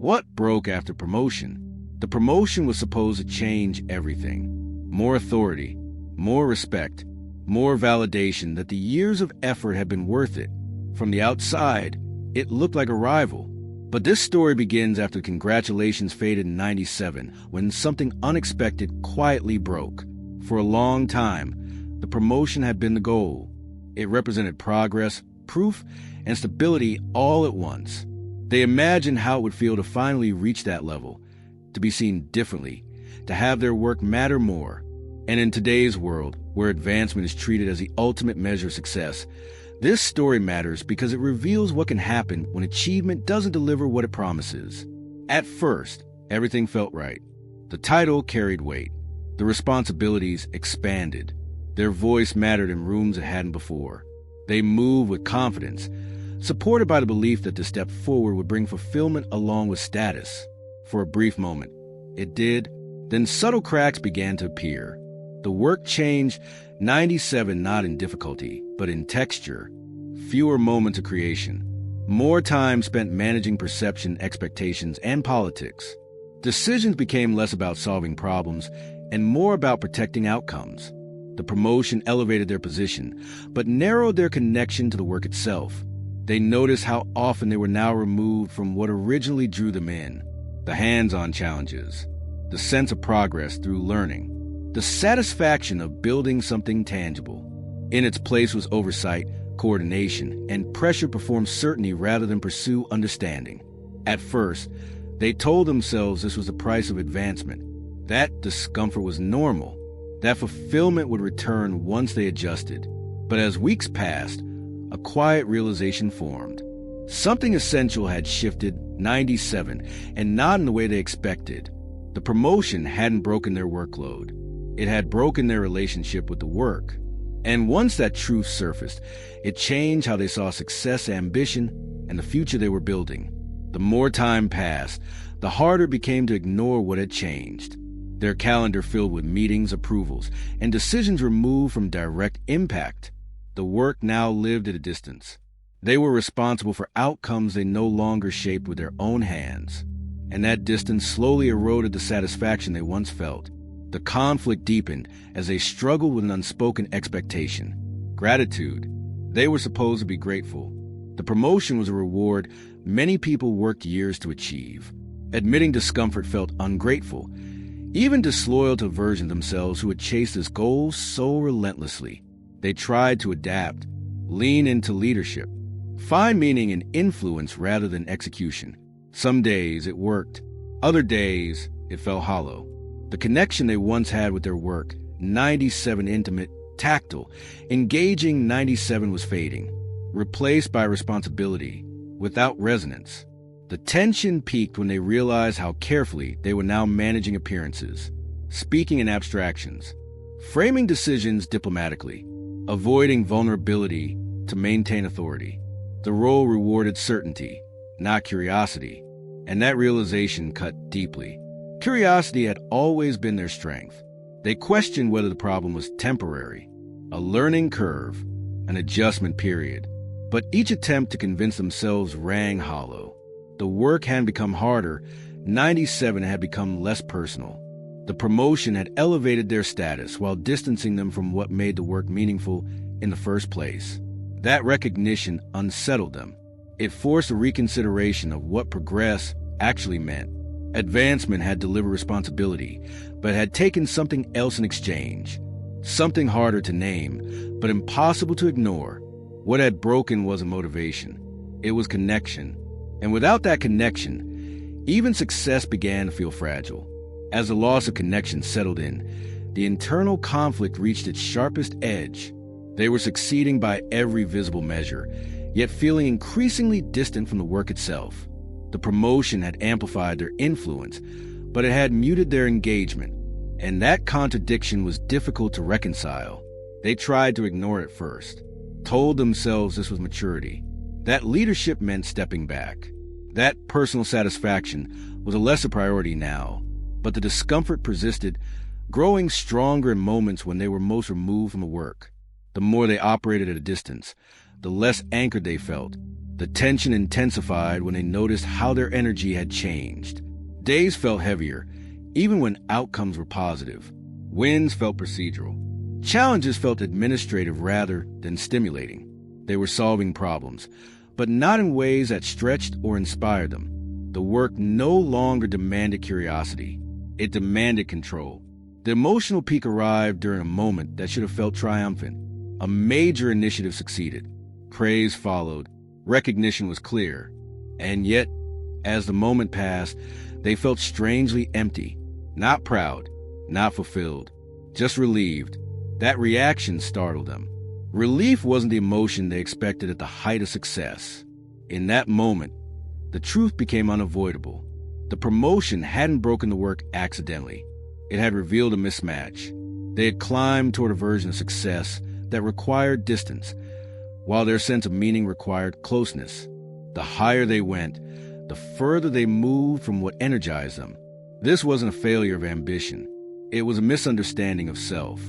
What broke after promotion? The promotion was supposed to change everything. More authority, more respect, more validation that the years of effort had been worth it. From the outside, it looked like a rival. But this story begins after congratulations faded in '97, when something unexpected quietly broke. For a long time, the promotion had been the goal. It represented progress, proof, and stability all at once. They imagined how it would feel to finally reach that level, to be seen differently, to have their work matter more. And in today's world, where advancement is treated as the ultimate measure of success, this story matters because it reveals what can happen when achievement doesn't deliver what it promises. At first, everything felt right. The title carried weight. The responsibilities expanded. Their voice mattered in rooms it hadn't before. They moved with confidence, supported by the belief that the step forward would bring fulfillment along with status. For a brief moment, it did. Then subtle cracks began to appear. The work changed, '97 not in difficulty, but in texture. Fewer moments of creation. More time spent managing perception, expectations, and politics. Decisions became less about solving problems and more about protecting outcomes. The promotion elevated their position, but narrowed their connection to the work itself. They noticed how often they were now removed from what originally drew them in. The hands-on challenges, the sense of progress through learning, the satisfaction of building something tangible. In its place was oversight, coordination, and pressure to perform certainty rather than pursue understanding. At first, they told themselves this was the price of advancement. That discomfort was normal. That fulfillment would return once they adjusted. But as weeks passed, a quiet realization formed. Something essential had shifted, '97, and not in the way they expected. The promotion hadn't broken their workload. It had broken their relationship with the work. And once that truth surfaced, it changed how they saw success, ambition, and the future they were building. The more time passed, the harder it became to ignore what had changed. Their calendar filled with meetings, approvals, and decisions removed from direct impact. The work now lived at a distance. They were responsible for outcomes they no longer shaped with their own hands. And that distance slowly eroded the satisfaction they once felt. The conflict deepened as they struggled with an unspoken expectation. Gratitude. They were supposed to be grateful. The promotion was a reward many people worked years to achieve. Admitting discomfort felt ungrateful, even disloyal to versions of themselves who had chased this goal so relentlessly. They tried to adapt, lean into leadership, find meaning in influence rather than execution. Some days it worked. Other days it felt hollow. The connection they once had with their work, '97 intimate, tactile, engaging, '97 was fading, replaced by responsibility, without resonance. The tension peaked when they realized how carefully they were now managing appearances, speaking in abstractions, framing decisions diplomatically, avoiding vulnerability to maintain authority. The role rewarded certainty, not curiosity, and that realization cut deeply. Curiosity had always been their strength. They questioned whether the problem was temporary, a learning curve, an adjustment period. But each attempt to convince themselves rang hollow. The work had become harder. '97 had become less personal. The promotion had elevated their status while distancing them from what made the work meaningful in the first place. That recognition unsettled them. It forced a reconsideration of what progress actually meant. Advancement had delivered responsibility, but had taken something else in exchange. Something harder to name, but impossible to ignore. What had broken wasn't motivation. It was connection. And without that connection, even success began to feel fragile. As the loss of connection settled in, the internal conflict reached its sharpest edge. They were succeeding by every visible measure, yet feeling increasingly distant from the work itself. The promotion had amplified their influence, but it had muted their engagement, and that contradiction was difficult to reconcile. They tried to ignore it first, told themselves this was maturity, that leadership meant stepping back, that personal satisfaction was a lesser priority now. But the discomfort persisted, growing stronger in moments when they were most removed from the work. The more they operated at a distance, the less anchored they felt, The tension intensified when they noticed how their energy had changed. Days felt heavier, even when outcomes were positive. Wins felt procedural. Challenges felt administrative rather than stimulating. They were solving problems, but not in ways that stretched or inspired them. The work no longer demanded curiosity. It demanded control. The emotional peak arrived during a moment that should have felt triumphant. A major initiative succeeded. Praise followed. Recognition was clear. And yet, as the moment passed, they felt strangely empty. Not proud, not fulfilled, just relieved. That reaction startled them. Relief wasn't the emotion they expected at the height of success. In that moment, the truth became unavoidable. The promotion hadn't broken the work accidentally. It had revealed a mismatch. They had climbed toward a version of success that required distance, while their sense of meaning required closeness. The higher they went, the further they moved from what energized them. This wasn't a failure of ambition. It was a misunderstanding of self.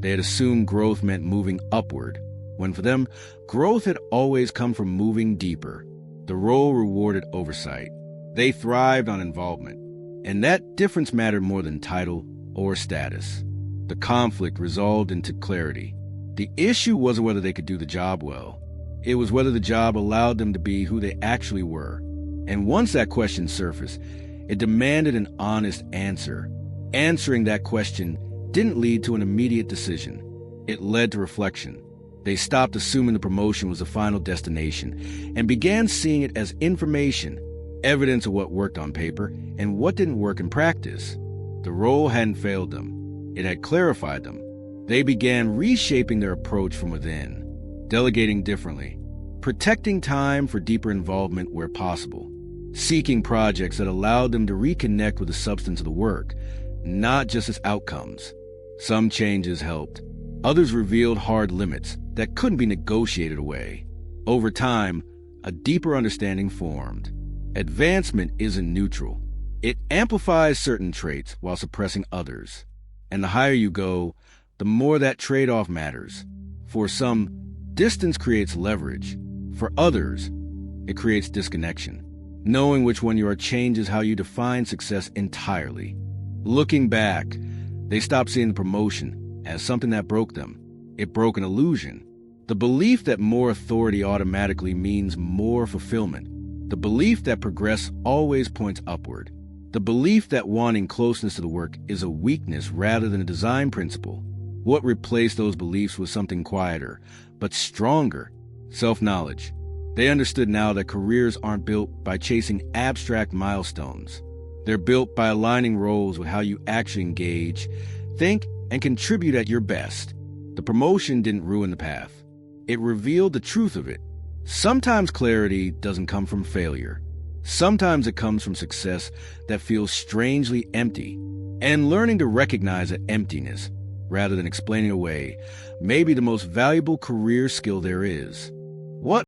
They had assumed growth meant moving upward, when for them, growth had always come from moving deeper. The role rewarded oversight. They thrived on involvement, and that difference mattered more than title or status. The conflict resolved into clarity. The issue wasn't whether they could do the job well. It was whether the job allowed them to be who they actually were. And once that question surfaced, it demanded an honest answer. Answering that question didn't lead to an immediate decision. It led to reflection. They stopped assuming the promotion was the final destination and began seeing it as information, evidence of what worked on paper and what didn't work in practice. The role hadn't failed them. It had clarified them. They began reshaping their approach from within, delegating differently, protecting time for deeper involvement where possible, seeking projects that allowed them to reconnect with the substance of the work, not just its outcomes. Some changes helped. Others revealed hard limits that couldn't be negotiated away. Over time, a deeper understanding formed. Advancement isn't neutral. It amplifies certain traits while suppressing others. And the higher you go, the more that trade-off matters. For some, distance creates leverage. For others, it creates disconnection. Knowing which one you are changes how you define success entirely. Looking back, they stopped seeing the promotion as something that broke them. It broke an illusion. The belief that more authority automatically means more fulfillment. The belief that progress always points upward. The belief that wanting closeness to the work is a weakness rather than a design principle. What replaced those beliefs was something quieter, but stronger: self-knowledge. They understood now that careers aren't built by chasing abstract milestones. They're built by aligning roles with how you actually engage, think, and contribute at your best. The promotion didn't ruin the path. It revealed the truth of it. Sometimes clarity doesn't come from failure. Sometimes it comes from success that feels strangely empty. And learning to recognize that emptiness, rather than explaining away, may be the most valuable career skill there is. What